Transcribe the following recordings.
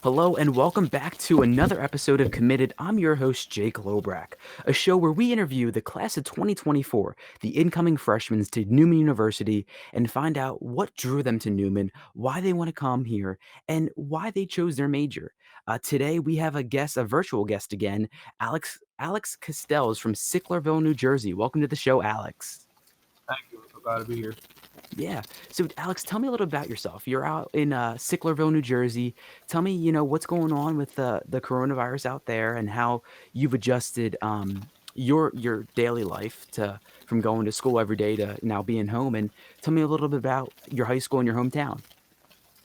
Hello and welcome back to another episode of Committed. I'm your host, Jake Lobrak, a show where we interview the class of 2024, the incoming freshmen to Neumann University, and find out what drew them to Newman, why they want to come here, and why they chose their major. Today we have a guest, a virtual guest again, Alex Castells from Sicklerville, New Jersey. Welcome to the show, Alex. Thank you. I'm glad to be here. Yeah. So, Alex, tell me a little about yourself. You're out in Sicklerville, New Jersey. Tell me, what's going on with the coronavirus out there and how you've adjusted your daily life to from going to school every day to now being home. And tell me a little bit about your high school and your hometown.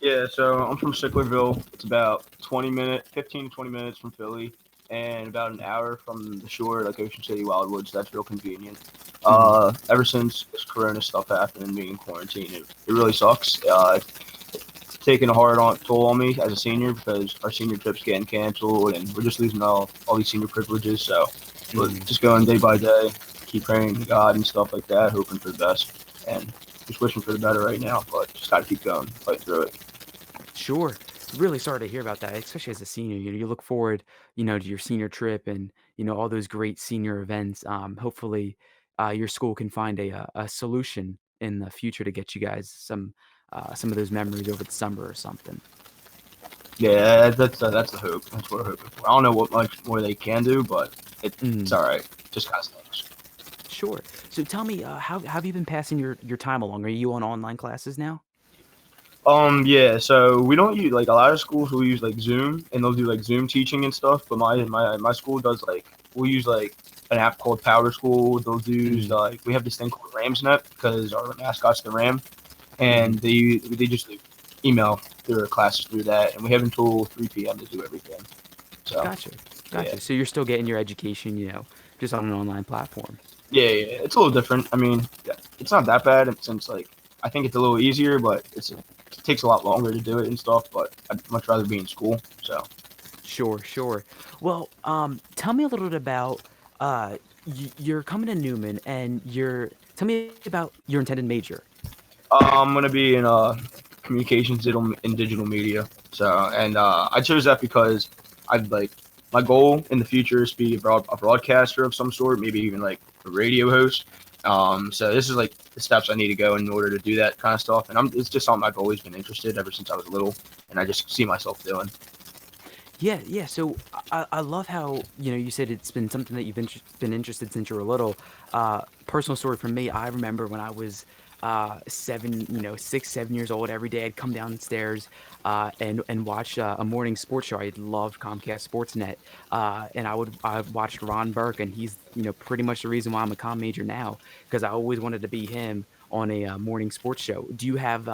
Yeah, so I'm from Sicklerville. It's about 15 to 20 minutes from Philly, and about an hour from the shore, like Ocean City, Wildwood. So that's real convenient. Mhm. Ever since this Corona stuff happened and being in quarantine, it really sucks. It's taken a toll on me as a senior because our senior trip's getting canceled, and we're just losing all these senior privileges. So we're Mhm. just going day by day, keep praying to God and stuff like that, hoping for the best, and just wishing for the better right now. But just got to keep going, fight through it. Sure. Really sorry to hear about that, especially as a senior. You look forward, to your senior trip and all those great senior events. Hopefully, your school can find a solution in the future to get you guys some of those memories over the summer or something. Yeah, that's the hope. That's what we're hoping for. I don't know what much more they can do, but it's Mm, all right. Just kind of stinks. sure. So tell me, how have you been passing your time along? Are you on online classes now? Yeah. So we don't use like a lot of schools will use like Zoom and they'll do like Zoom teaching and stuff. But my school does like we'll use like an app called Power School. They'll use Mm, like we have this thing called RamsNet because our mascot's the Ram, mm-hmm. and they just like, email their classes through that, and we have until 3 p.m. to do everything. So Gotcha. yeah. Gotcha. So you're still getting your education, just on an online platform. Yeah, it's a little different. I mean, yeah, it's not that bad since like I think it's a little easier, but it takes a lot longer to do it and stuff. But I'd much rather be in school. So, Sure, sure. Well, tell me a little bit about you're coming to Newman, and you're tell me about your intended major. I'm gonna be in communications digital media. So, and I chose that because I'd like my goal in the future is to be a broadcaster of some sort, maybe even like a radio host. So this is like the steps I need to go in order to do that kind of stuff, and it's just something I've always been interested ever since I was little, and I just see myself doing. Yeah, yeah. So I love how you said it's been something that you've been interested since you were little. Personal story from me. I remember when I was 6, 7 years old. Every day I'd come downstairs and watch a morning sports show. I loved Comcast Sportsnet, and I watched Ron Burke, and he's pretty much the reason why I'm a comm major now because I always wanted to be him on a morning sports show. Do you have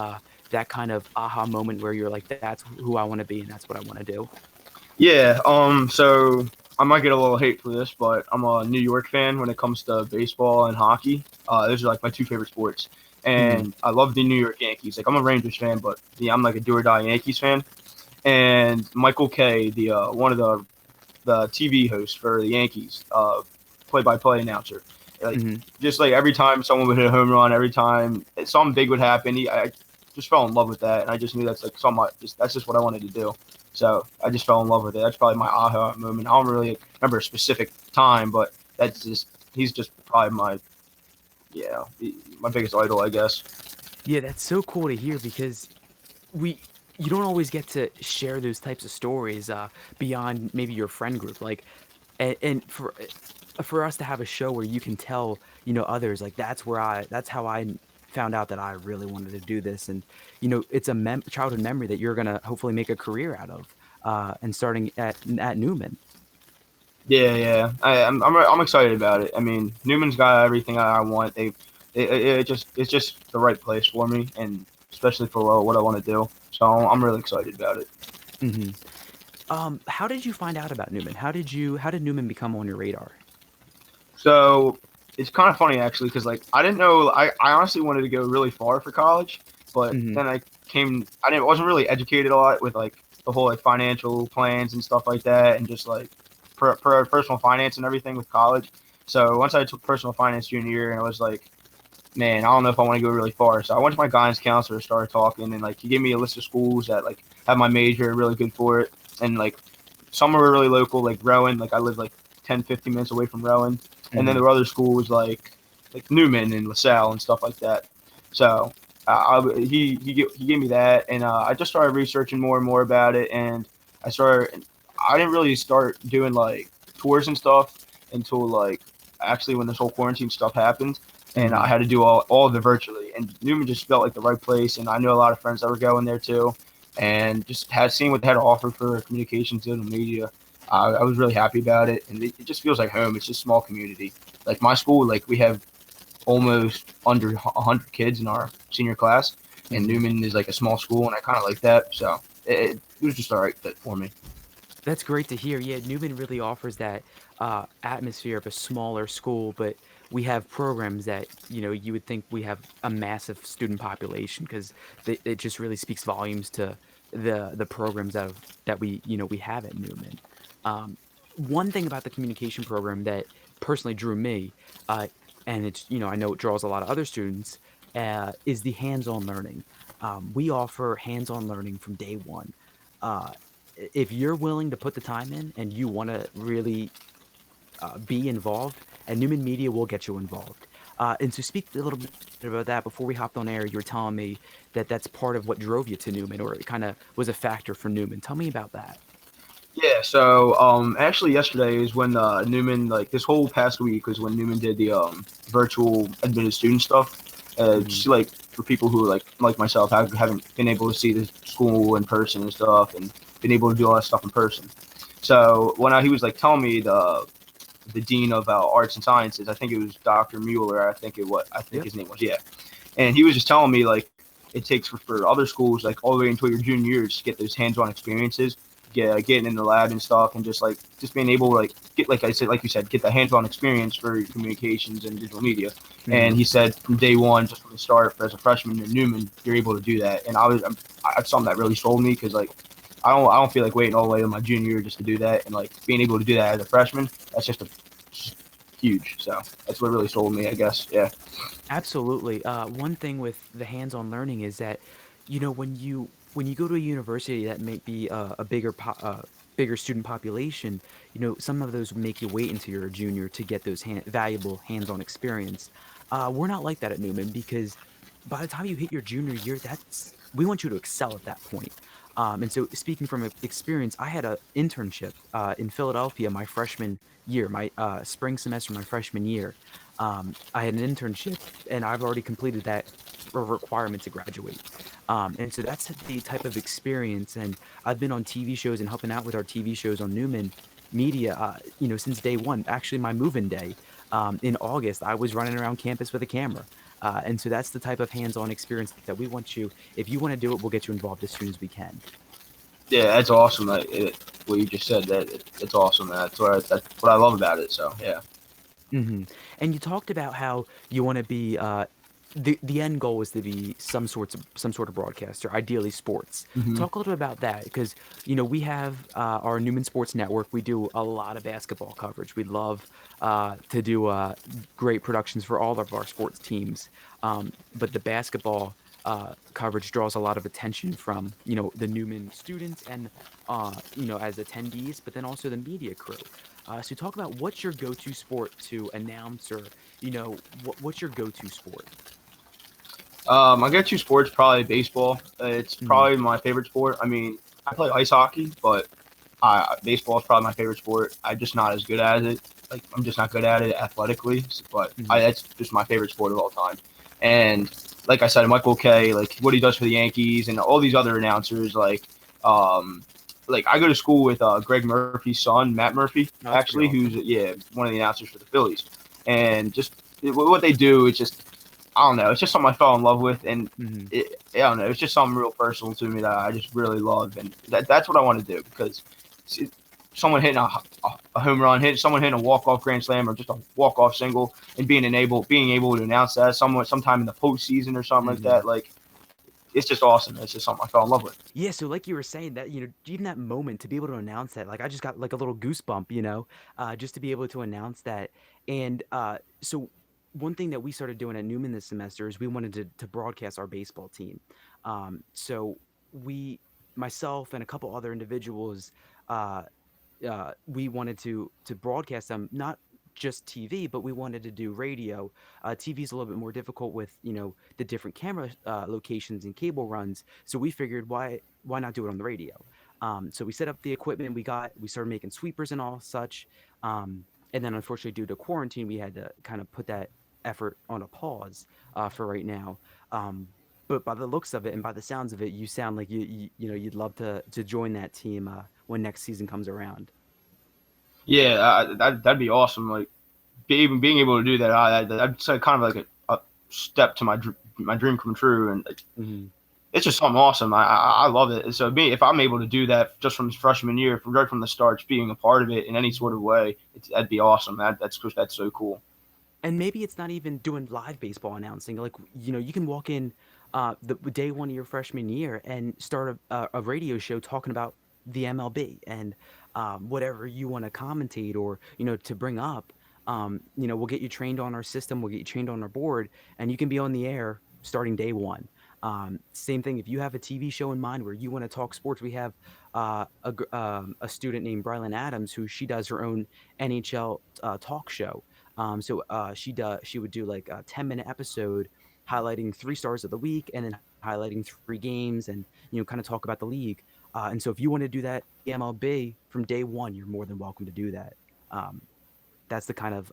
that kind of aha moment where you're like, that's who I want to be and that's what I want to do? Yeah, so I might get a little hate for this, but I'm a New York fan when it comes to baseball and hockey. Those are like my two favorite sports. Mm, And I love the New York Yankees. Like I'm a Rangers fan, but yeah, I'm like a do or die Yankees fan. And Michael Kay, the one of the TV hosts for the Yankees, play-by-play announcer. Like mhm. just like every time someone would hit a home run, every time something big would happen, I just fell in love with that, and I just knew that's like something that's just what I wanted to do. So I just fell in love with it. That's probably my aha moment. I don't really remember a specific time, but that's just he's just probably yeah my biggest idol, I guess. Yeah, that's so cool to hear because we you don't always get to share those types of stories beyond maybe your friend group. Like, and for us to have a show where you can tell others like that's how I found out that I really wanted to do this, and it's a childhood memory that you're gonna hopefully make a career out of, and starting at Newman. Yeah, yeah. I'm excited about it. I mean, Newman's got everything I want. It's just the right place for me, and especially for what I want to do. So I'm really excited about it. Hmm. How did you find out about Newman? How did Newman become on your radar? So it's kind of funny actually, because like I didn't know. I honestly wanted to go really far for college, but Hmm. then I didn't wasn't really educated a lot with like the whole like financial plans and stuff like that, and just like personal finance and everything with college. So once I took personal finance junior year, and I was like, man, I don't know if I want to go really far. So I went to my guidance counselor, started talking, and like he gave me a list of schools that like have my major, really good for it. and like some were really local, like Rowan. Like I live like 10, 15 minutes away from Rowan, and then Hmm. the other school was like Newman and LaSalle and stuff like that. So he gave me that, and I just started researching more and more about it, and I started. I didn't really start doing like tours and stuff until like actually when this whole quarantine stuff happened, and I Hmm. had to do all of it virtually. And Newman just felt like the right place, and I knew a lot of friends that were going there too, and just had seen what they had to offer for communications and media. I was really happy about it, and it just feels like home. It's just a small community. Like my school, like we have almost under 100 kids in our senior class, and Hmm. Newman is like a small school, and I kind of like that. So it was just all right fit for me. That's great to hear. Yeah, Newman really offers that atmosphere of a smaller school, but we have programs that you would think we have a massive student population because it just really speaks volumes to the programs that we have at Newman. Um, One thing about the communication program that personally drew me, uh, and I know it draws a lot of other students, is the hands-on learning. We offer hands-on learning from day one. Uh, if you're willing to put the time in and you want to really be involved, and Newman Media will get you involved. And to speak a little bit about that, before we hopped on air, you were telling me that that's part of what drove you to Newman, or it kind of was a factor for Newman. Tell me about that. Yeah, so actually yesterday is when Newman like this whole past week was when Newman did the virtual admitted student stuff. Hmm. Just like for people who like myself haven't been able to see the school in person and stuff, and been able to do all that stuff in person. So when he was like telling me the dean of arts and sciences, I think it was Dr. Mueller. I think Yep. his name was, yeah, and he was just telling me like it takes for other schools like all the way until your junior year to get those hands-on experiences, getting in the lab and stuff, and just being able to like get, like I said, like you said, get the hands-on experience for communications and digital media. And Hmm. he said from day one, just from the start, as a freshman in Newman, you're able to do that. And that's something that really sold me because like I don't feel like waiting all the way to my junior year just to do that, and like being able to do that as a freshman, that's just huge. So that's what really sold me, I guess. Yeah. Absolutely. One thing with the hands-on learning is that, when you go to a university that may be a bigger student population, some of those make you wait until you're a junior to get those valuable hands-on experience. We're not like that at Newman because by the time you hit your junior year, we want you to excel at that point. And so, speaking from experience, I had an internship in Philadelphia my freshman year, my spring semester, my freshman year. I had an internship, and I've already completed that requirement to graduate. And so that's the type of experience. And I've been on TV shows and helping out with our TV shows on Newman Media, since day one. Actually, my move-in day in August, I was running around campus with a camera. And so that's the type of hands-on experience that we want you. If you want to do it, we'll get you involved as soon as we can. Yeah, that's awesome. What you just said, it's awesome. That's what I love about it. So yeah. Hmm. And you talked about how you want to be the end goal is to be some sort of broadcaster, ideally sports. Hmm. Talk a little bit about that because we have our Newman Sports Network. We do a lot of basketball coverage. We love to do great productions for all of our sports teams. But the basketball coverage draws a lot of attention from the Newman students and as attendees, but then also the media crew. So talk about what's your go-to sport to announce, or what's your go-to sport? I got two sports, probably baseball. It's Hmm. probably my favorite sport. I mean, I play ice hockey, but baseball is probably my favorite sport. I'm just not as good at it. Like I'm just not good at it athletically, but Hmm. that's just my favorite sport of all time. And like I said, Michael Kay, like what he does for the Yankees and all these other announcers, um, like I go to school with Greg Murphy's son, Matt Murphy, Oh, that's pretty actually, who's awesome. yeah one of the announcers for the Phillies, and just what they do, it's just I don't know. It's just something I fell in love with, and Hmm. I don't know. It's just something real personal to me that I just really love, and that's what I want to do because someone hitting a home run, someone hitting a walk off grand slam or just a walk off single, and being able to announce that sometime in the postseason or something like Hmm. that, like it's just awesome. It's just something I fell in love with. Yeah, so like you were saying that, even that moment to be able to announce that, like I just got like a little goosebump, just to be able to announce that. And so one thing that we started doing at Newman this semester is we wanted to broadcast our baseball team. So we myself and a couple other individuals, uh, we wanted to broadcast them, not just TV, but we wanted to do radio. TV is a little bit more difficult with the different camera locations and cable runs. So we figured why not do it on the radio? So we set up the equipment. We started making sweepers and all such. And then unfortunately, due to quarantine, we had to kind of put that effort on a pause for right now. But by the looks of it and by the sounds of it, you sound like you'd love to join that team when next season comes around. Yeah, that'd be awesome. Like even being able to do that, that's like kind of like a step to my dream come true, and like, Mhm. it's just something awesome. I love it. So me, if I'm able to do that just from freshman year, from right from the start, just being a part of it in any sort of way, that'd be awesome. That's so cool. And maybe it's not even doing live baseball announcing. Like, you can walk in the day one of your freshman year and start a radio show talking about the MLB and whatever you want to commentate or, to bring up. We'll get you trained on our system, we'll get you trained on our board, and you can be on the air starting day one. Same thing, if you have a TV show in mind where you want to talk sports, we have a student named Brylan Adams who she does her own NHL talk show. She would do like a 10-minute episode highlighting three stars of the week and then highlighting three games and kind of talk about the league. And so if you want to do that MLB from day one, you're more than welcome to do that. Um, that's the kind of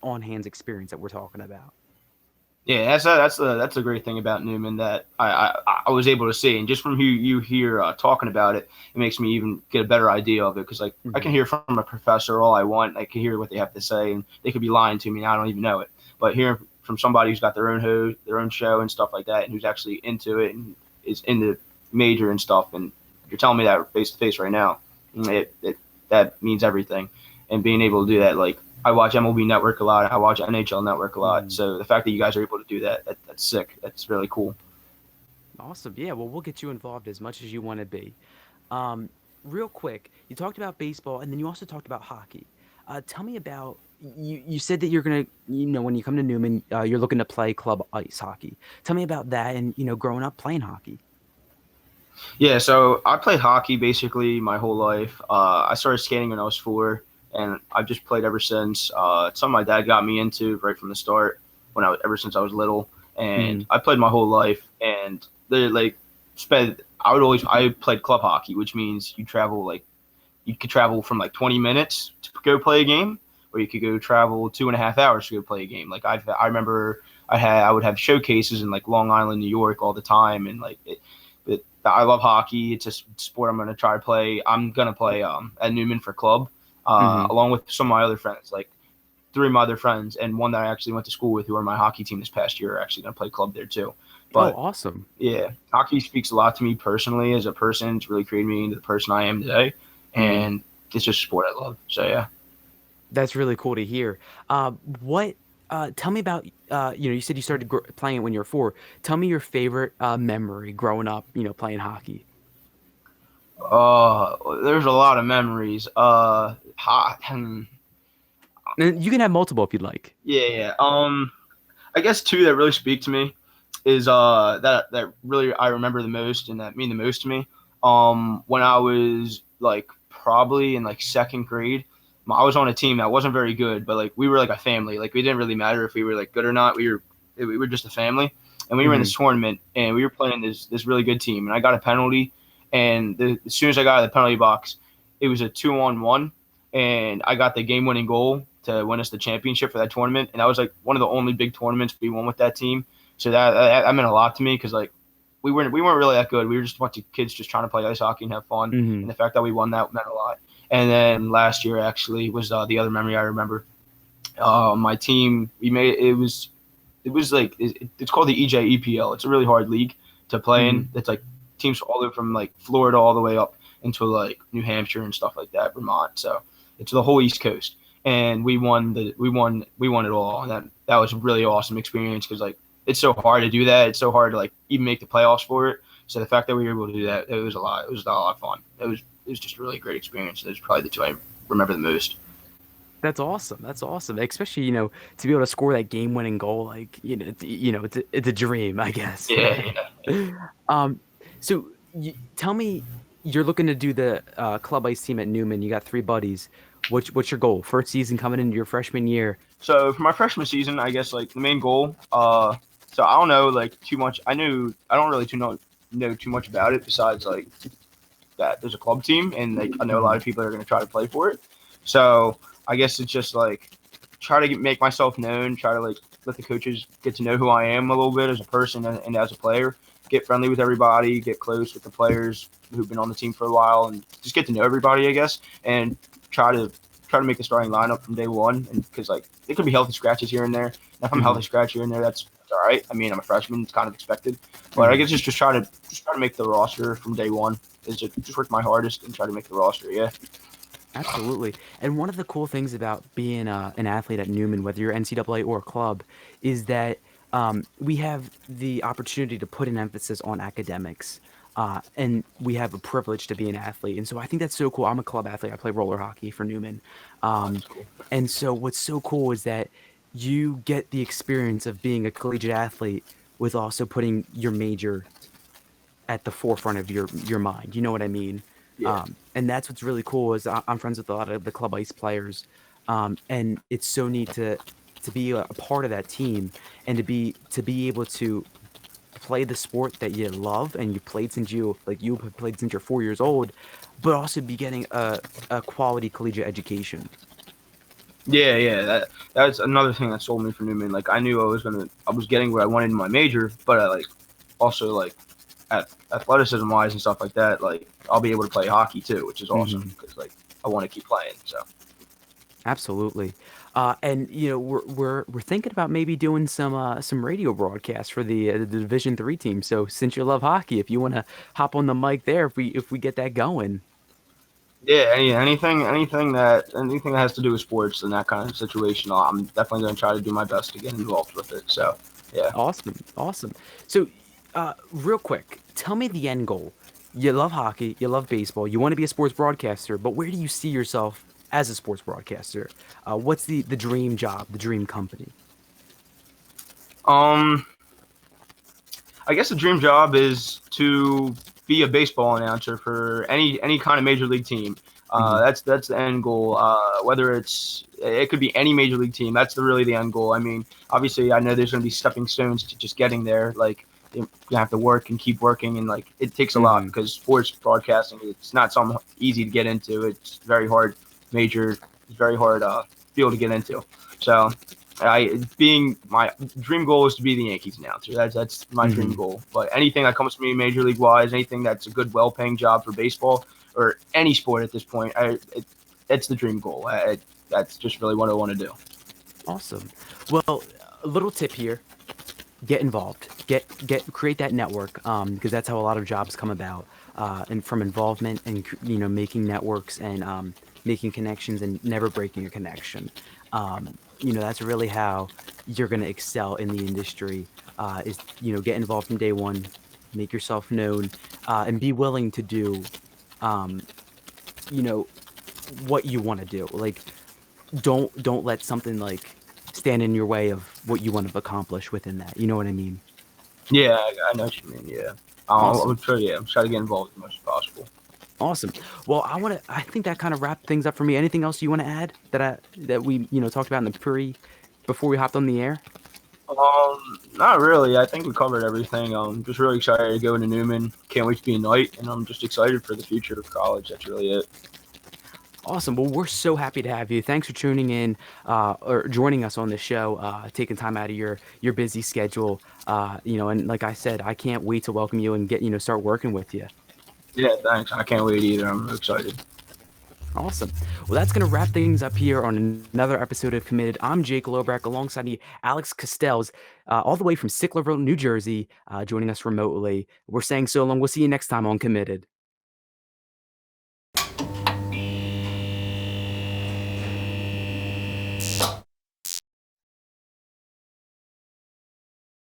on hands experience that we're talking about. Yeah, that's a great thing about Newman that I was able to see, and just from who you hear talking about it, it makes me even get a better idea of it. Because like I can Mhm. hear from a professor all I want, I can hear what they have to say, and they could be lying to me, and I don't even know it. But hearing from somebody who's got their own show and stuff like that, and who's actually into it and is in the major and stuff, and you're telling me that face to face right now, that means everything. And being able to do that, like I watch MLB Network a lot. I watch NHL Network a lot. Mhm. So the fact that you guys are able to do that's sick. That's really cool. Awesome. Yeah. Well, we'll get you involved as much as you want to be. Um, Real quick, you talked about baseball and then you also talked about hockey. Tell me about you said that you're gonna when you come to Newman, you're looking to play club ice hockey. Tell me about that and growing up playing hockey. Yeah, so I played hockey basically my whole life. I started skating when I was 4, and I've just played ever since. It's something my dad got me into right from the start ever since I was little, and Mhm. I played my whole life. And they like spent. I played club hockey, which means you could travel from like 20 minutes to go play a game, or you could go travel 2.5 hours to go play a game. Like I remember I would have showcases in like Long Island, New York all the time, and like I love hockey. It's a sport I'm going to try to play. I'm going to play at Newman for club, Mhm. along with some of my other friends, like 3 of my other friends, and one that I actually went to school with, who are my hockey team this past year, are actually going to play club there too. Oh, But awesome. yeah, hockey speaks a lot to me personally as a person. It's really created me into the person I am today, Mhm. and it's just a sport I love. So yeah. That's really cool to hear. What Tell me about you said you started playing it when you were 4. Tell me your favorite memory growing up, playing hockey. There's a lot of memories. And you can have multiple if you'd like. Yeah, yeah. I guess two that really speak to me is that really I remember the most and that mean the most to me. When I was like probably in like second grade, I was on a team that wasn't very good, but like we were like a family. Like we didn't really matter if we were like good or not. We were just a family, and we were in Hmm. this tournament, and we were playing this really good team, and I got a penalty, and as soon as I got out of the penalty box, it was a 2-on-1, and I got the game winning goal to win us the championship for that tournament, and that was like one of the only big tournaments we won with that team. So that meant a lot to me because like we weren't really that good. We were just a bunch of kids just trying to play ice hockey and have fun, Hmm. and the fact that we won that meant a lot. And then last year actually was the other memory I remember. My team we made it was like it's called the EJEPL. It's a really hard league to play Hmm. in. It's like teams all the way from like Florida all the way up into like New Hampshire and stuff like that, Vermont. So it's the whole East Coast, and we won it all. And that was a really awesome experience because like it's so hard to do that. It's so hard to like even make the playoffs for it. So the fact that we were able to do that, it was a lot. It was a lot of fun. It was just a really great experience. It was probably the two I remember the most. That's awesome. That's awesome. Especially, to be able to score that game-winning goal, like, it's a dream, I guess. Yeah, yeah. Um, so tell me, you're looking to do the club ice team at Newman. You got three buddies. What's your goal? First season coming into your freshman year. So for my freshman season, I guess like the main goal. So I don't know like too much. I don't really know too much about it besides like that there's a club team and like I know a lot Mhm. of people are going to try to play for it. So I guess it's just like try to make myself known. Try to like let the coaches get to know who I am a little bit as a person and as a player. Get friendly with everybody. Get close with the players who've been on the team for a while, and just get to know everybody, I guess, and try to try to make the starting lineup from day one. And because like it could be healthy scratches here and there. And if I'm a healthy Mhm. scratch here and there, that's all right. I mean, I'm a freshman; it's kind of expected. But I Mhm. guess just try to make the roster from day one. Is just work my hardest and try to make the roster. Yeah. Absolutely. And one of the cool things about being an athlete at Newman, whether you're NCAA or club, is that we have the opportunity to put an emphasis on academics. And we have a privilege to be an athlete. And so I think that's so cool. I'm a club athlete. I play roller hockey for Newman. Oh, Um, that's cool. and so what's so cool is that you get the experience of being a collegiate athlete with also putting your major at the forefront of your mind. You know what I mean? Yeah. And that's what's really cool is I'm friends with a lot of the club ice players, and it's so neat to be a part of that team and to be able to play the sport that you love and you played since you have played since you're 4 years old, but also be getting a quality collegiate education. Yeah, yeah. That's another thing that sold me for Newman. Like I knew I was getting what I wanted in my major, but I like also like at athleticism wise and stuff like that. Like I'll be able to play hockey too, which is awesome Hmm. because like I want to keep playing. So Absolutely. And we're thinking about maybe doing some radio broadcasts for the Division 3 team. So since you love hockey, if you want to hop on the mic there, if we get that going. yeah, anything that has to do with sports and that kind of situation, I'm definitely going to try to do my best to get involved with it. So yeah. Awesome, awesome. So, real quick, tell me the end goal. You love hockey, you love baseball, you want to be a sports broadcaster, but where do you see yourself as a sports broadcaster? What's the dream job, the dream company? Um, I guess the dream job is to be a baseball announcer for any kind of major league team. Hmm. That's the end goal. Whether it could be any major league team. That's really the end goal. I mean, obviously, I know there's going to be stepping stones to just getting there. Like you have to work and keep working, and like it takes a lot Hmm. because sports broadcasting it's not something easy to get into. It's very hard major, it's very hard field to get into. So I being my dream goal is to be the Yankees announcer. That's my dream Hmm. goal. But anything that comes to me major league wise, anything that's a good, well paying job for baseball or any sport at this point, it's the dream goal. That's just really what I want to do. Awesome. Well, a little tip here. Get involved, create that network, because that's how a lot of jobs come about, and from involvement and making networks and making connections and never breaking a connection. That's really how you're going to excel in the industry, is get involved from day one, make yourself known, and be willing to do um, you know what you want to do. Like, don't let something like stand in your way of what you want to accomplish within that. You know what I mean? Yeah, I know what you mean. Yeah, I Awesome. would try. Yeah, I'm trying to get involved as much as possible. Awesome. Well, I think that kind of wrapped things up for me. Anything else you want to add that we, talked about in the before we hopped on the air? Not really. I think we covered everything. Just really excited to go into Newman. Can't wait to be a Knight, and I'm just excited for the future of college. That's really it. Awesome. Well, we're so happy to have you. Thanks for tuning in, or joining us on the show, taking time out of your busy schedule. And like I said, I can't wait to welcome you and start working with you. Yeah, thanks. I can't wait either. I'm excited. Awesome. Well, that's going to wrap things up here on another episode of Committed. I'm Jake Lobrak alongside me, Alex Castells, all the way from Sicklerville, New Jersey, joining us remotely. We're saying so long. We'll see you next time on Committed.